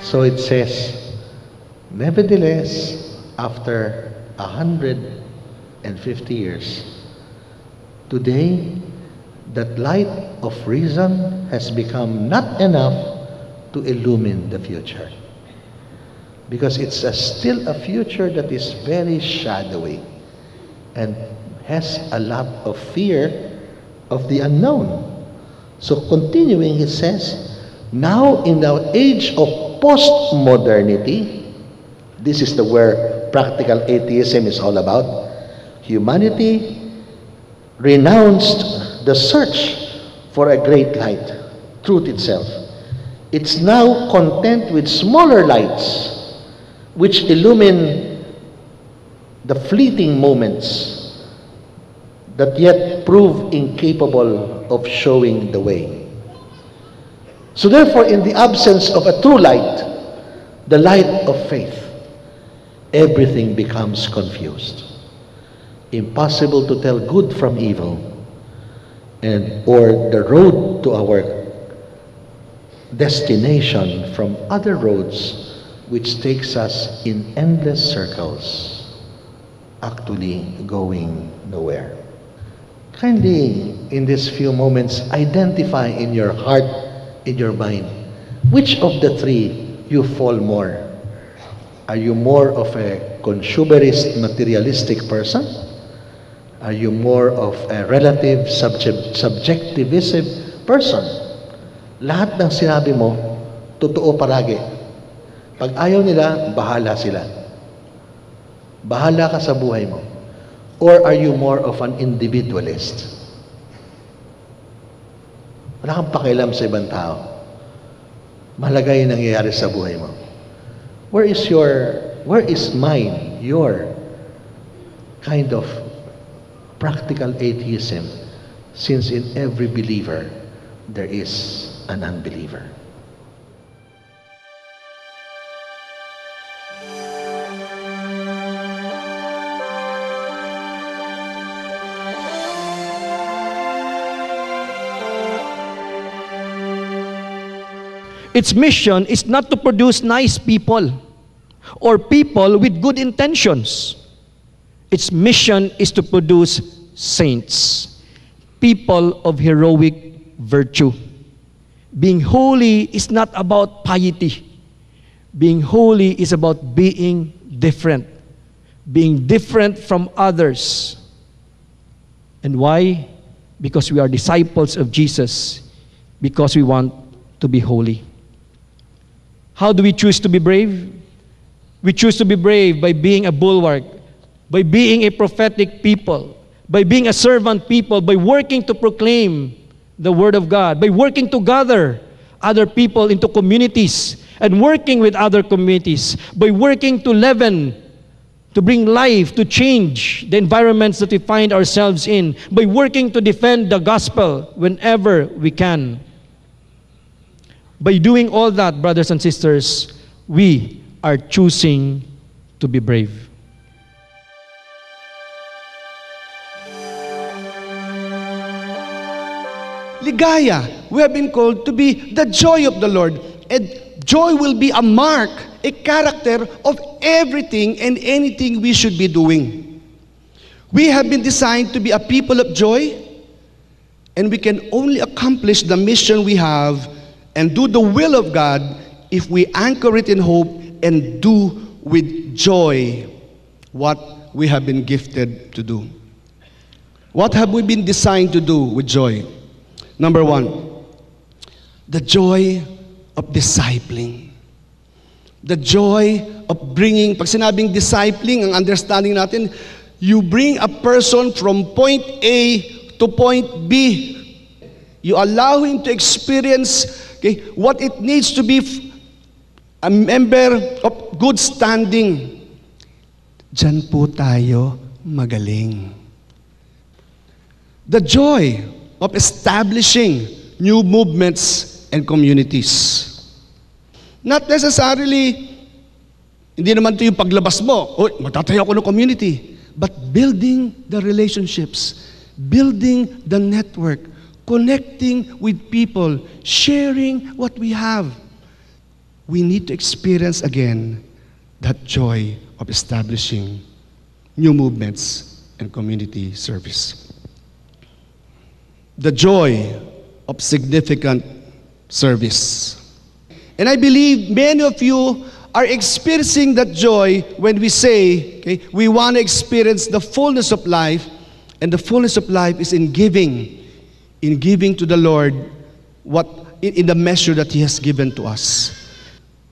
So it says, nevertheless, after 150 years, today, that light of reason has become not enough to illumine the future. Because it's still a future that is very shadowy and has a lot of fear of the unknown. So continuing, he says, now in the age of postmodernity, this is where practical atheism is all about, humanity renounced the search for a great light, truth itself. It's now content with smaller lights which illumine the fleeting moments that yet prove incapable of showing the way. So therefore, in the absence of a true light, the light of faith, everything becomes confused. Impossible to tell good from evil, or the road to our destination from other roads which takes us in endless circles, actually going nowhere. Kindly, in these few moments, identify in your heart, in your mind, which of the three you fall more. Are you more of a consumerist, materialistic person? Are you more of a relative, subjectivist person? Lahat ng sinabi mo, totoo paragi. Pag ayaw nila, bahala sila. Bahala ka sa buhay mo. Or are you more of an individualist? Wala kang pakialam sa ibang tao. Mahalaga yung nangyayari sa buhay mo. Where is mine, your kind of practical atheism, since in every believer there is an unbeliever? Its mission is not to produce nice people or people with good intentions. Its mission is to produce saints, people of heroic virtue. Being holy is not about piety. Being holy is about being different from others. And why? Because we are disciples of Jesus, because we want to be holy. How do we choose to be brave? We choose to be brave by being a bulwark, by being a prophetic people, by being a servant people, by working to proclaim the Word of God, by working to gather other people into communities and working with other communities, by working to leaven, to bring life, to change the environments that we find ourselves in, by working to defend the gospel whenever we can. By doing all that, brothers and sisters, we are choosing to be brave. Ligaya, we have been called to be the joy of the Lord. And joy will be a mark, a character of everything and anything we should be doing. We have been designed to be a people of joy, and we can only accomplish the mission we have and do the will of God if we anchor it in hope and do with joy what we have been gifted to do. What have we been designed to do with joy? Number one, the joy of discipling. The joy of bringing, pag sinabing discipling, ang understanding natin, you bring a person from point A to point B. You allow him to experience what it needs to be a member of good standing. Diyan po tayo magaling. The joy of establishing new movements and communities. Not necessarily, hindi naman ito yung paglabas mo, magtatayo ako ng community. But building the relationships, building the network, connecting with people, sharing what we have. we need to experience again that joy of establishing new movements and community service. The joy of significant service. And I believe many of you are experiencing that joy when we say, okay, we want to experience the fullness of life, and the fullness of life is in giving to the Lord what in the measure that He has given to us.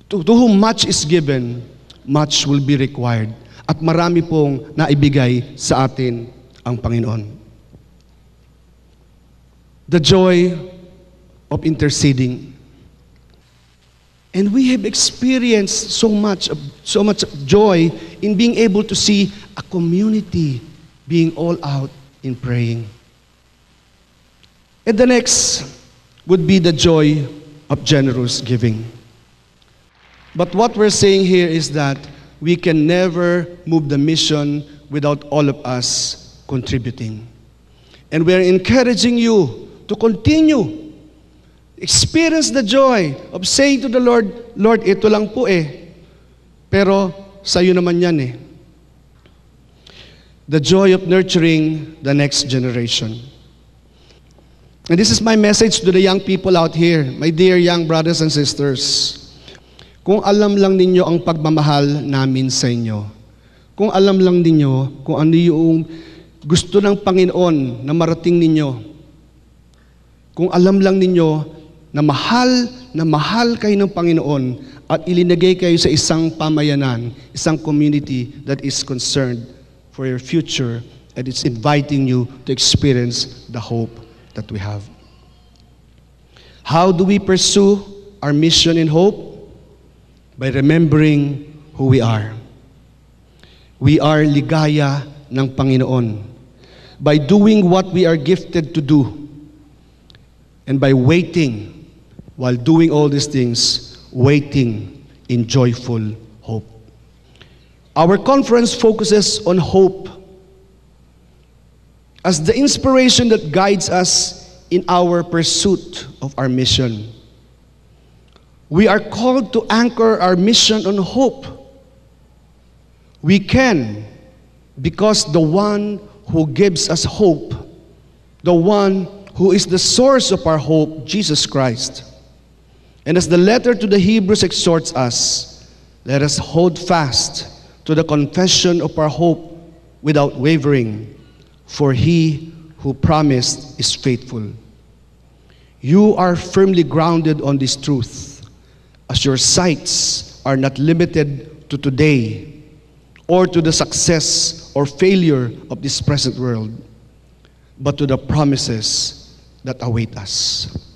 To whom much is given, much will be required. At marami pong naibigay sa atin ang Panginoon. The joy of interceding. And we have experienced so much joy in being able to see a community being all out in praying. And the next would be the joy of generous giving. But what we're saying here is that we can never move the mission without all of us contributing. And we're encouraging you to continue. Experience the joy of saying to the Lord, Lord, ito lang po pero sa'yo naman yan The joy of nurturing the next generation. And this is my message to the young people out here, my dear young brothers and sisters. Kung alam lang ninyo ang pagmamahal namin sa inyo, kung alam lang ninyo kung ano yung gusto ng Panginoon na marating ninyo, kung alam lang ninyo na mahal kayo ng Panginoon at ilinagay kayo sa isang pamayanan, isang community that is concerned for your future and it's inviting you to experience the hope that we have. How do we pursue our mission and hope? By remembering who we are. We are ligaya ng Panginoon. By doing what we are gifted to do. And by waiting, while doing all these things, waiting in joyful hope. Our conference focuses on hope as the inspiration that guides us in our pursuit of our mission. We are called to anchor our mission on hope. We can, because the one who gives us hope, the one who is the source of our hope, Jesus Christ. And as the letter to the Hebrews exhorts us, let us hold fast to the confession of our hope without wavering, for He who promised is faithful. You are firmly grounded on this truth, as your sights are not limited to today or to the success or failure of this present world, but to the promises that await us.